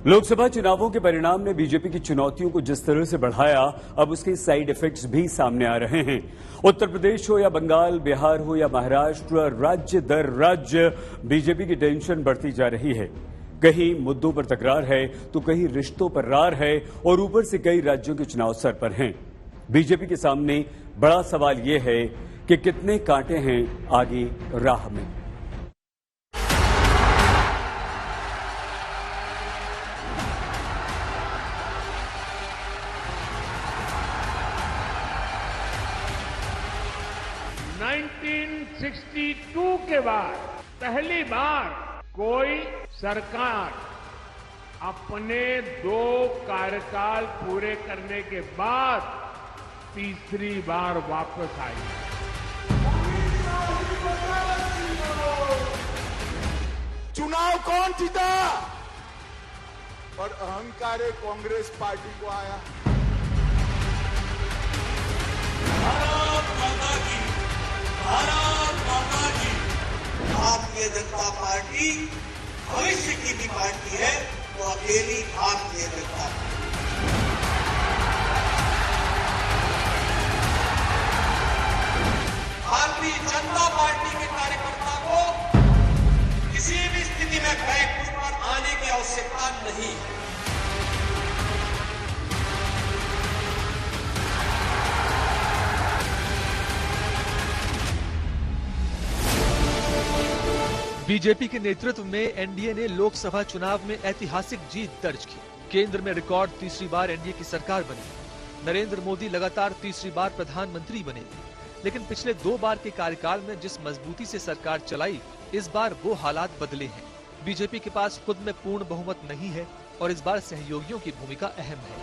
लोकसभा चुनावों के परिणाम ने बीजेपी की चुनौतियों को जिस तरह से बढ़ाया, अब उसके साइड इफेक्ट्स भी सामने आ रहे हैं। उत्तर प्रदेश हो या बंगाल, बिहार हो या महाराष्ट्र, राज्य दर राज्य बीजेपी की टेंशन बढ़ती जा रही है। कहीं मुद्दों पर तकरार है तो कहीं रिश्तों पर रार है और ऊपर से कई राज्यों के चुनाव सर पर हैं। बीजेपी के सामने बड़ा सवाल यह है कि कितने कांटे हैं आगे राह में। (1962) के बाद पहली बार कोई सरकार अपने 2 कार्यकाल पूरे करने के बाद तीसरी बार वापस आई। चुनाव कौन जीता? और अहंकार कांग्रेस पार्टी को आया। भारत माता की, भारत माता की। भारतीय जनता पार्टी भविष्य की भी पार्टी है, वो अकेली भारतीय जनता पार्टी। भारतीय जनता पार्टी के कार्यकर्ता को किसी भी स्थिति में बैकफुट पर आने की आवश्यकता नहीं है। बीजेपी के नेतृत्व में एनडीए ने लोकसभा चुनाव में ऐतिहासिक जीत दर्ज की। केंद्र में रिकॉर्ड तीसरी बार एनडीए की सरकार बनी। नरेंद्र मोदी लगातार तीसरी बार प्रधानमंत्री बने। लेकिन पिछले 2 बार के कार्यकाल में जिस मजबूती से सरकार चलाई, इस बार वो हालात बदले हैं। बीजेपी के पास खुद में पूर्ण बहुमत नहीं है और इस बार सहयोगियों की भूमिका अहम है।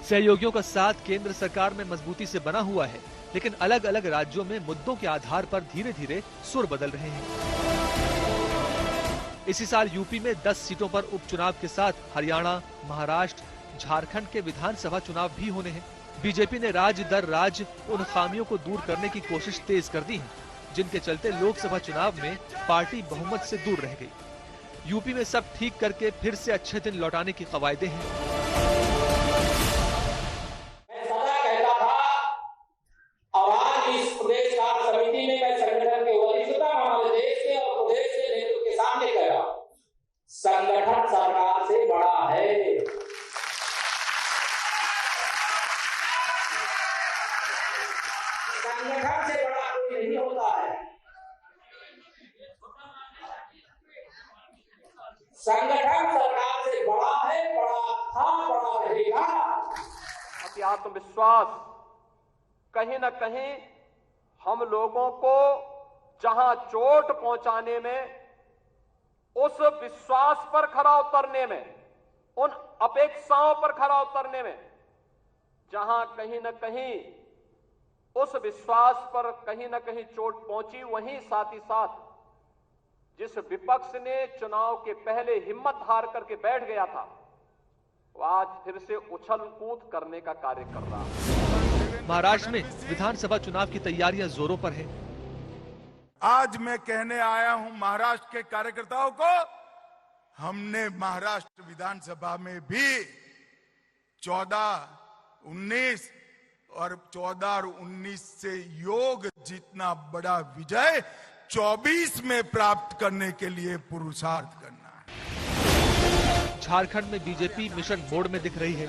सहयोगियों का साथ केंद्र सरकार में मजबूती से बना हुआ है, लेकिन अलग अलग राज्यों में मुद्दों के आधार पर धीरे धीरे सुर बदल रहे हैं। इसी साल यूपी में 10 सीटों पर उपचुनाव के साथ हरियाणा, महाराष्ट्र, झारखंड के विधानसभा चुनाव भी होने हैं। बीजेपी ने राज्य दर राज्य उन खामियों को दूर करने की कोशिश तेज कर दी है, जिनके चलते लोकसभा चुनाव में पार्टी बहुमत से दूर रह गई। यूपी में सब ठीक करके फिर से अच्छे दिन लौटाने की कवायदे हैं। संगठन सरकार से बड़ा है। संगठन से बड़ा कोई नहीं होता है। संगठन सरकार से बड़ा है, बड़ा था, बड़ा रहेगा। अति आत्मविश्वास कहीं न कहीं हम लोगों को जहां चोट पहुंचाने में, उस विश्वास पर खरा उतरने में, उन अपेक्षाओं पर खरा उतरने में, जहां कहीं न कहीं उस विश्वास पर कहीं न कहीं चोट पहुंची, वहीं साथ ही साथ जिस विपक्ष ने चुनाव के पहले हिम्मत हार करके बैठ गया था, वो आज फिर से उछल कूद करने का कार्य कर रहा है। महाराष्ट्र में विधानसभा चुनाव की तैयारियां जोरों पर है। आज मैं कहने आया हूं महाराष्ट्र के कार्यकर्ताओं को, हमने महाराष्ट्र विधानसभा में भी 14, 19 और 14 और 19 से योग जितना बड़ा विजय 24 में प्राप्त करने के लिए पुरुषार्थ करना है। झारखंड में बीजेपी मिशन मोड में दिख रही है।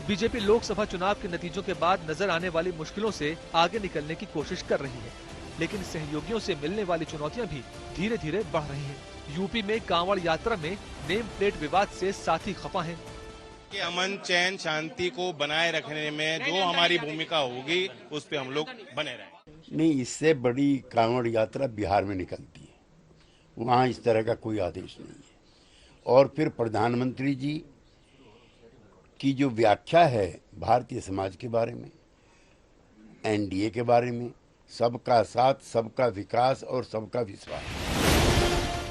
बीजेपी लोकसभा चुनाव के नतीजों के बाद नजर आने वाली मुश्किलों से आगे निकलने की कोशिश कर रही है, लेकिन सहयोगियों से मिलने वाली चुनौतियां भी धीरे धीरे बढ़ रही हैं। यूपी में कांवड़ यात्रा में नेम प्लेट विवाद से साथी खफा हैं। कि अमन चैन शांति को बनाए रखने में जो हमारी भूमिका होगी, उस पे हम लोग बने रहें। नहीं, इससे बड़ी कांवड़ यात्रा बिहार में निकलती है, वहाँ इस तरह का कोई आदेश नहीं है। और फिर प्रधानमंत्री जी की जो व्याख्या है भारतीय समाज के बारे में, एनडीए के बारे में, सबका साथ, सबका विकास और सबका विश्वास।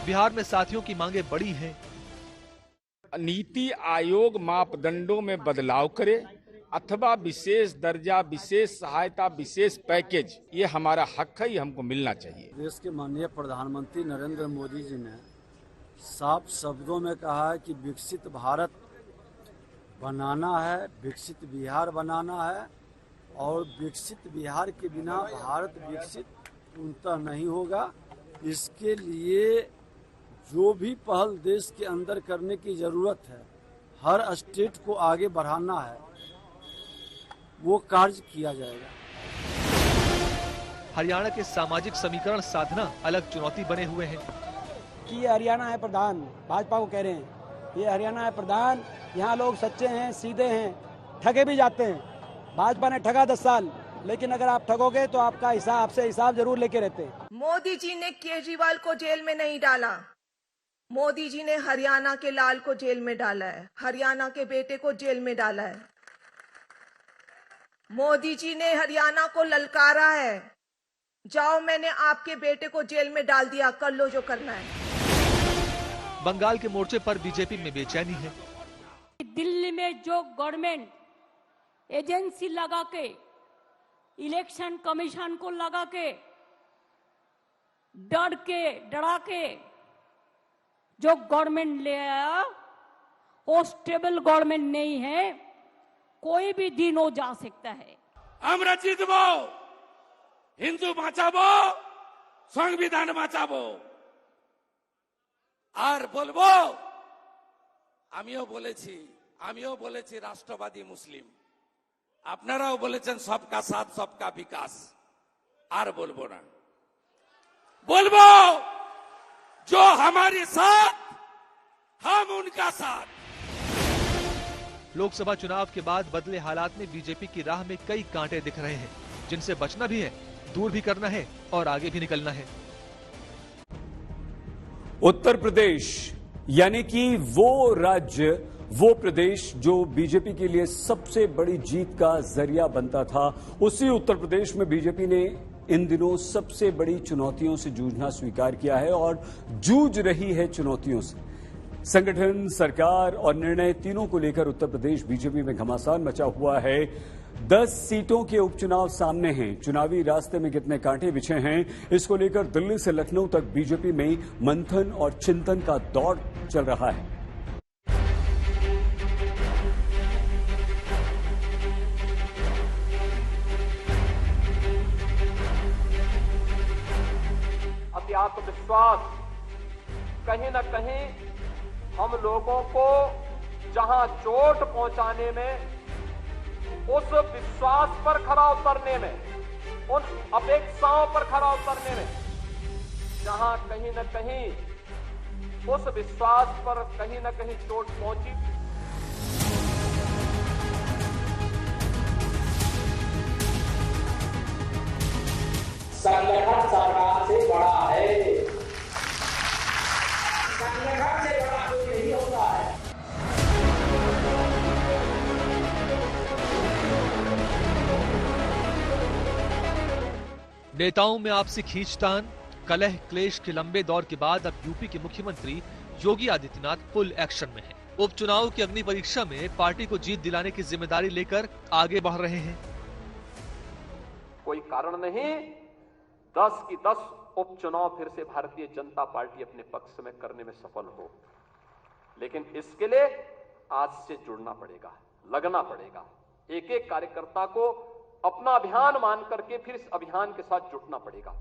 बिहार में साथियों की मांगे बड़ी हैं। नीति आयोग मापदंडों में बदलाव करे अथवा विशेष दर्जा, विशेष सहायता, विशेष पैकेज, ये हमारा हक है, ये हमको मिलना चाहिए। देश के माननीय प्रधानमंत्री नरेंद्र मोदी जी ने साफ शब्दों में कहा है कि विकसित भारत बनाना है, विकसित बिहार बनाना है, और विकसित बिहार के बिना भारत विकसित पूर्णतः नहीं होगा। इसके लिए जो भी पहल देश के अंदर करने की जरूरत है, हर स्टेट को आगे बढ़ाना है, वो कार्य किया जाएगा। हरियाणा के सामाजिक समीकरण साधना अलग चुनौती बने हुए हैं कि ये हरियाणा है प्रधान, भाजपा को कह रहे हैं ये हरियाणा है प्रधान, यहाँ लोग सच्चे हैं, सीधे हैं, ठगे भी जाते हैं। भाजपा ने ठगा 10 साल, लेकिन अगर आप ठगोगे तो आपका हिसाब, आपसे हिसाब जरूर लेके रहते हैं। मोदी जी ने केजरीवाल को जेल में नहीं डाला, मोदी जी ने हरियाणा के लाल को जेल में डाला है, हरियाणा के बेटे को जेल में डाला है। मोदी जी ने हरियाणा को ललकारा है, जाओ मैंने आपके बेटे को जेल में डाल दिया, कर लो जो करना है। बंगाल के मोर्चे पर बीजेपी में बेचैनी है। दिल्ली में जो गवर्नमेंट एजेंसी लगा के, इलेक्शन कमीशन को लगा के, डरा के जो गवर्नमेंट ले आया, वो स्टेबल गवर्नमेंट नहीं है। कोई भी दिन हो जा सकता है। আমরা জিতবো, হিন্দু বাঁচাবো, সংবিধান বাঁচাবো। আর বলবো, আমিও বলেছি রাষ্ট্রবাদী মুসলিম, আপনারাও বলেছেন সবকা সাথ সবকা বিকাশ। আর বলবো না, বলবো जो हमारे साथ हम उनका साथ। लोकसभा चुनाव के बाद बदले हालात में बीजेपी की राह में कई कांटे दिख रहे हैं, जिनसे बचना भी है, दूर भी करना है और आगे भी निकलना है। उत्तर प्रदेश यानी कि वो राज्य, वो प्रदेश जो बीजेपी के लिए सबसे बड़ी जीत का जरिया बनता था, उसी उत्तर प्रदेश में बीजेपी ने इन दिनों सबसे बड़ी चुनौतियों से जूझना स्वीकार किया है और जूझ रही है चुनौतियों से। संगठन, सरकार और निर्णय तीनों को लेकर उत्तर प्रदेश बीजेपी में घमासान मचा हुआ है। 10 सीटों के उपचुनाव सामने हैं। चुनावी रास्ते में कितने कांटे बिछे हैं, इसको लेकर दिल्ली से लखनऊ तक बीजेपी में मंथन और चिंतन का दौर चल रहा है। आत्मविश्वास कहीं न कहीं हम लोगों को जहां चोट पहुंचाने में, उस विश्वास पर खरा उतरने में, उन अपेक्षाओं पर खरा उतरने में, जहां कहीं न कहीं उस विश्वास पर कहीं न कहीं चोट पहुंची। संगठन सरकार से बड़ा है, संगठन से बड़ा कोई नहीं होता है। नेताओं में आपसी खींचतान, कलह क्लेश के लंबे दौर के बाद अब यूपी के मुख्यमंत्री योगी आदित्यनाथ फुल एक्शन में हैं। उपचुनाव की अग्नि परीक्षा में पार्टी को जीत दिलाने की जिम्मेदारी लेकर आगे बढ़ रहे हैं। कोई कारण नहीं 10 की 10 उपचुनाव फिर से भारतीय जनता पार्टी अपने पक्ष में करने में सफल हो, लेकिन इसके लिए आज से जुड़ना पड़ेगा, लगना पड़ेगा। एक एक कार्यकर्ता को अपना अभियान मान करके फिर इस अभियान के साथ जुटना पड़ेगा।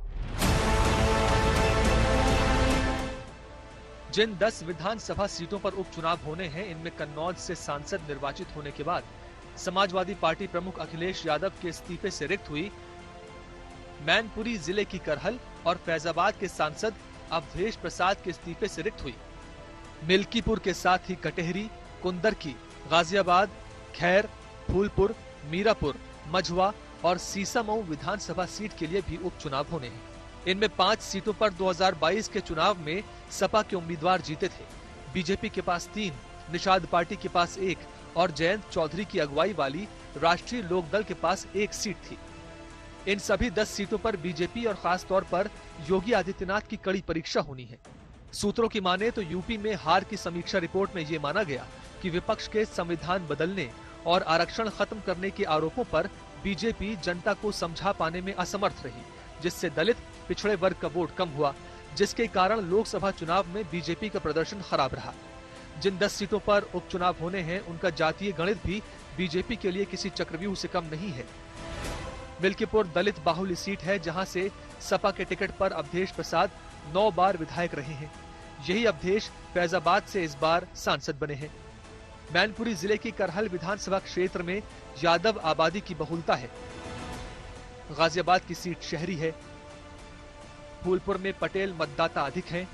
जिन 10 विधानसभा सीटों पर उपचुनाव होने हैं, इनमें कन्नौज से सांसद निर्वाचित होने के बाद समाजवादी पार्टी प्रमुख अखिलेश यादव के इस्तीफे से रिक्त हुई मैनपुरी जिले की करहल और फैजाबाद के सांसद अवधेश प्रसाद के इस्तीफे से रिक्त हुई मिल्कीपुर के साथ ही कटेहरी, कुंदरकी, गाजियाबाद, खैर, फूलपुर, मीरापुर, मझवा और सीसामऊ विधानसभा सीट के लिए भी उपचुनाव होने हैं। इनमें 5 सीटों पर 2022 के चुनाव में सपा के उम्मीदवार जीते थे। बीजेपी के पास 3, निषाद पार्टी के पास 1 और जयंत चौधरी की अगुवाई वाली राष्ट्रीय लोकदल के पास 1 सीट थी। इन सभी 10 सीटों पर बीजेपी और खास तौर पर योगी आदित्यनाथ की कड़ी परीक्षा होनी है। सूत्रों की माने तो यूपी में हार की समीक्षा रिपोर्ट में ये माना गया कि विपक्ष के संविधान बदलने और आरक्षण खत्म करने के आरोपों पर बीजेपी जनता को समझा पाने में असमर्थ रही, जिससे दलित पिछड़े वर्ग का वोट कम हुआ। जिसके कारण लोकसभा चुनाव में बीजेपी का प्रदर्शन खराब रहा। जिन 10 सीटों पर उपचुनाव होने हैं उनका जातीय गणित भी बीजेपी के लिए किसी चक्रव्यूह से कम नहीं है। मिल्कीपुर दलित बाहुल्य सीट है, जहां से सपा के टिकट पर अवधेश प्रसाद 9 बार विधायक रहे हैं। यही अवधेश फैजाबाद से इस बार सांसद बने हैं। मैनपुरी जिले की करहल विधानसभा क्षेत्र में यादव आबादी की बहुलता है। गाजियाबाद की सीट शहरी है। फूलपुर में पटेल मतदाता अधिक हैं,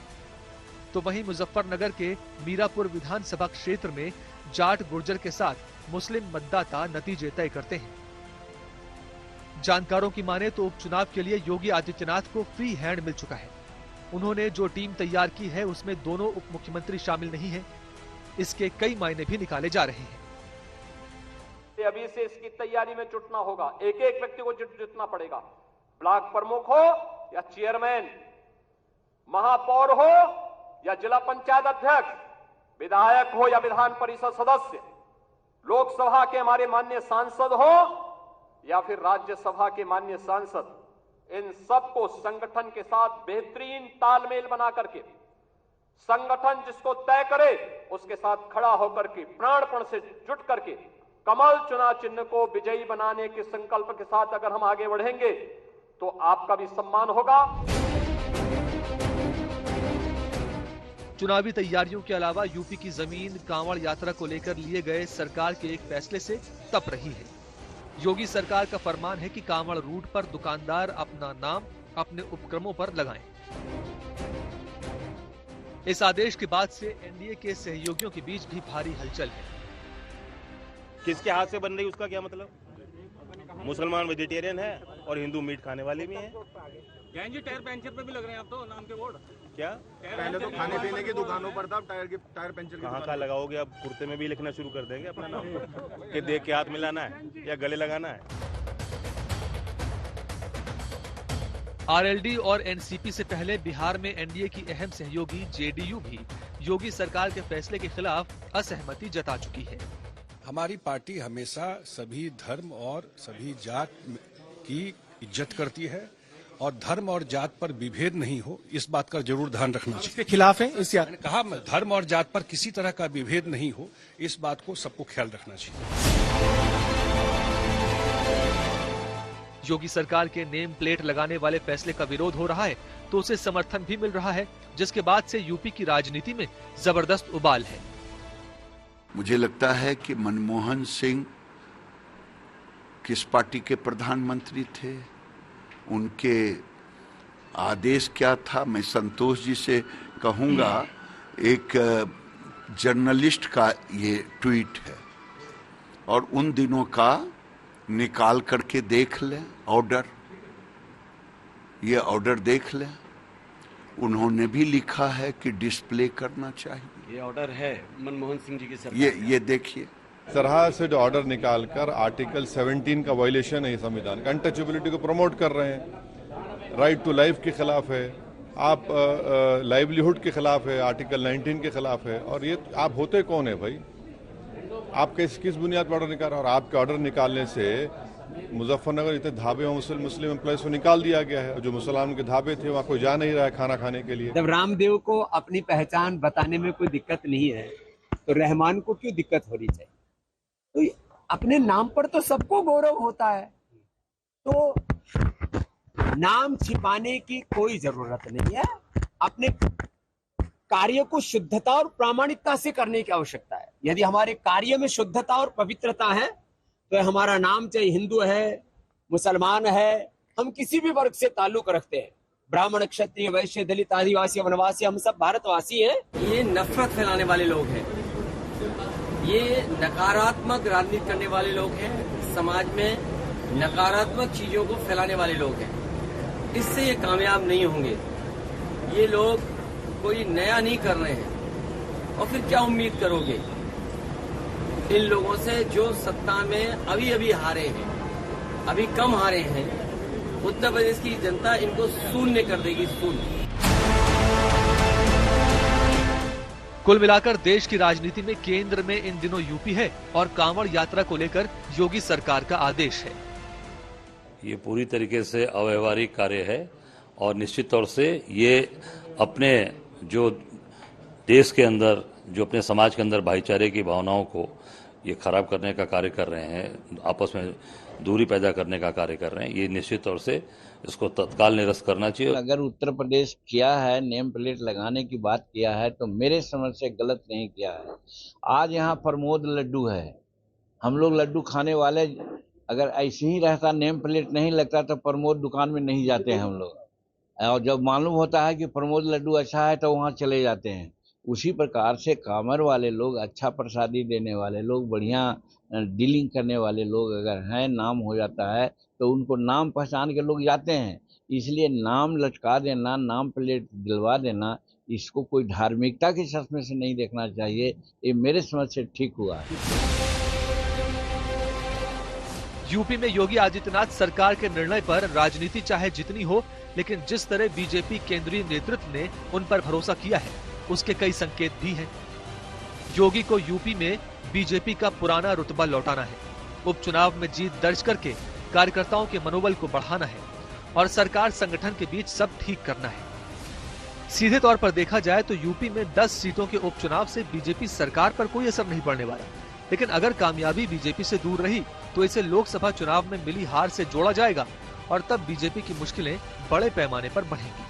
तो वहीं मुजफ्फरनगर के मीरापुर विधानसभा क्षेत्र में जाट गुर्जर के साथ मुस्लिम मतदाता नतीजे तय करते हैं। जानकारों की माने तो उपचुनाव के लिए योगी आदित्यनाथ को फ्री हैंड मिल चुका है। उन्होंने जो टीम तैयार की है उसमें दोनों उप मुख्यमंत्री शामिल नहीं हैं। इसके कई मायने भी निकाले जा रहे हैं। अभी से इसकी तैयारी में जुटना होगा। एक एक व्यक्ति को जुटना पड़ेगा। ब्लॉक प्रमुख हो या चेयरमैन, महापौर हो या जिला पंचायत अध्यक्ष, विधायक हो या विधान परिषद सदस्य, लोकसभा के हमारे माननीय सांसद हो या फिर राज्यसभा के माननीय सांसद, इन सबको संगठन के साथ बेहतरीन तालमेल बना करके, संगठन जिसको तय करे उसके साथ खड़ा होकर के प्राणपण से जुट करके कमल चुनाव चिन्ह को विजयी बनाने के संकल्प के साथ अगर हम आगे बढ़ेंगे तो आपका भी सम्मान होगा। चुनावी तैयारियों के अलावा यूपी की जमीन कांवड़ यात्रा को लेकर लिए गए सरकार के एक फैसले से तप रही है। योगी सरकार का फरमान है कि कांवड़ रूट पर दुकानदार अपना नाम अपने उपक्रमों पर लगाएं। इस आदेश के बाद से एनडीए के सहयोगियों के बीच भी भारी हलचल है। किसके हाथ से बन रही उसका क्या मतलब? मुसलमान वेजिटेरियन है और हिंदू मीट खाने वाले भी हैं। जी टायर पंचर पे भी लग रहे हैं अब तो नाम के बोर्ड। क्या पहले तो खाने पीने की दुकानों पर था, टायर पंचर कहाँ का लगाओगे? अब कुर्ते में भी लिखना शुरू कर देंगे अपना नाम कि देख के हाथ मिलाना है या गले लगाना है। आरएलडी और एनसीपी से पहले बिहार में एनडीए की अहम सहयोगी जेडीयू भी योगी सरकार के फैसले के खिलाफ असहमति जता चुकी है। हमारी पार्टी हमेशा सभी धर्म और सभी जात की इज्जत करती है और धर्म और जात पर विभेद नहीं हो, इस बात का जरूर ध्यान रखना चाहिए। इसके खिलाफ है इस कहा धर्म और जात पर किसी तरह का विभेद नहीं हो, इस बात को सबको ख्याल रखना चाहिए। योगी सरकार के नेम प्लेट लगाने वाले फैसले का विरोध हो रहा है तो उसे समर्थन भी मिल रहा है, जिसके बाद से यूपी की राजनीति में जबरदस्त उबाल है। मुझे लगता है कि मनमोहन सिंह किस पार्टी के प्रधानमंत्री थे, उनके आदेश क्या था, मैं संतोष जी से कहूंगा एक जर्नलिस्ट का ये ट्वीट है और उन दिनों का निकाल करके देख लें ऑर्डर, ये ऑर्डर देख लें। उन्होंने भी लिखा है कि डिस्प्ले करना चाहिए। ये ऑर्डर है मनमोहन सिंह जी की सरकार। ये देखिए तरह से जो ऑर्डर निकालकर आर्टिकल 17 का वायलेशन है, संविधान का अनटचेबिलिटी को प्रमोट कर रहे हैं, राइट टू लाइफ के खिलाफ है, आप लाइवलीहुड के खिलाफ है, आर्टिकल 19 के खिलाफ है। और ये आप होते कौन है भाई? आप किस बुनियाद पर ऑर्डर निकाल रहे हैं? और आपके ऑर्डर निकालने से मुजफ्फरनगर इतने ढाबे और मुस्लिम एम्प्लॉयज को निकाल दिया गया है। जो मुसलमान के ढाबे थे वहाँ कोई जा नहीं रहा है खाना खाने के लिए। जब रामदेव को अपनी पहचान बताने में कोई दिक्कत नहीं है तो रहमान को क्यों दिक्कत होनी चाहिए? तो अपने नाम पर तो सबको गौरव होता है, तो नाम छिपाने की कोई जरूरत नहीं है। अपने कार्य को शुद्धता और प्रामाणिकता से करने की आवश्यकता है। यदि हमारे कार्य में शुद्धता और पवित्रता है तो हमारा नाम चाहे हिंदू है, मुसलमान है, हम किसी भी वर्ग से ताल्लुक रखते हैं, ब्राह्मण, क्षत्रिय, वैश्य, दलित, आदिवासी, वनवासी, हम सब भारतवासी हैं। ये नफरत फैलाने वाले लोग हैं, ये नकारात्मक राजनीति करने वाले लोग हैं, समाज में नकारात्मक चीजों को फैलाने वाले लोग हैं। इससे ये कामयाब नहीं होंगे। ये लोग कोई नया नहीं कर रहे हैं और फिर क्या उम्मीद करोगे इन लोगों से जो सत्ता में अभी अभी हारे हैं, अभी कम हारे हैं। उत्तर प्रदेश की जनता इनको शून्य कर देगी, शून्य। कुल मिलाकर देश की राजनीति में केंद्र में इन दिनों यूपी है और कांवड़ यात्रा को लेकर योगी सरकार का आदेश है। ये पूरी तरीके से अव्यवहारिक कार्य है और निश्चित तौर से ये अपने जो देश के अंदर, जो अपने समाज के अंदर भाईचारे की भावनाओं को ये खराब करने का कार्य कर रहे हैं, आपस में दूरी पैदा करने का कार्य कर रहे हैं, ये निश्चित तौर से इसको तत्काल निरस्त करना चाहिए। अगर उत्तर प्रदेश किया है, नेम प्लेट लगाने की बात किया है, तो मेरे समझ से गलत नहीं किया है। आज यहाँ प्रमोद लड्डू है, हम लोग लड्डू खाने वाले, अगर ऐसे ही रहता, नेम प्लेट नहीं लगता, तो प्रमोद दुकान में नहीं जाते हैं हम लोग, और जब मालूम होता है कि प्रमोद लड्डू अच्छा है तो वहाँ चले जाते हैं। उसी प्रकार से कामर वाले लोग, अच्छा प्रसादी देने वाले लोग, बढ़िया डीलिंग करने वाले लोग अगर हैं, नाम हो जाता है तो उनको नाम पहचान के लोग जाते हैं। इसलिए नाम लटका देना, नाम प्लेट दिलवा देना, इसको कोई धार्मिकता के चश्मे से नहीं देखना चाहिए। ये मेरे समझ से ठीक हुआ है। यूपी में योगी आदित्यनाथ सरकार के निर्णय पर राजनीति चाहे जितनी हो, लेकिन जिस तरह बीजेपी केंद्रीय नेतृत्व ने उन पर भरोसा किया है, उसके कई संकेत भी हैं। योगी को यूपी में बीजेपी का पुराना रुतबा लौटाना है, उपचुनाव में जीत दर्ज करके कार्यकर्ताओं के मनोबल को बढ़ाना है और सरकार संगठन के बीच सब ठीक करना है। सीधे तौर पर देखा जाए तो यूपी में 10 सीटों के उपचुनाव से बीजेपी सरकार पर कोई असर नहीं पड़ने वाला, लेकिन अगर कामयाबी बीजेपी से दूर रही तो इसे लोकसभा चुनाव में मिली हार से जोड़ा जाएगा और तब बीजेपी की मुश्किलें बड़े पैमाने पर बढ़ेंगी।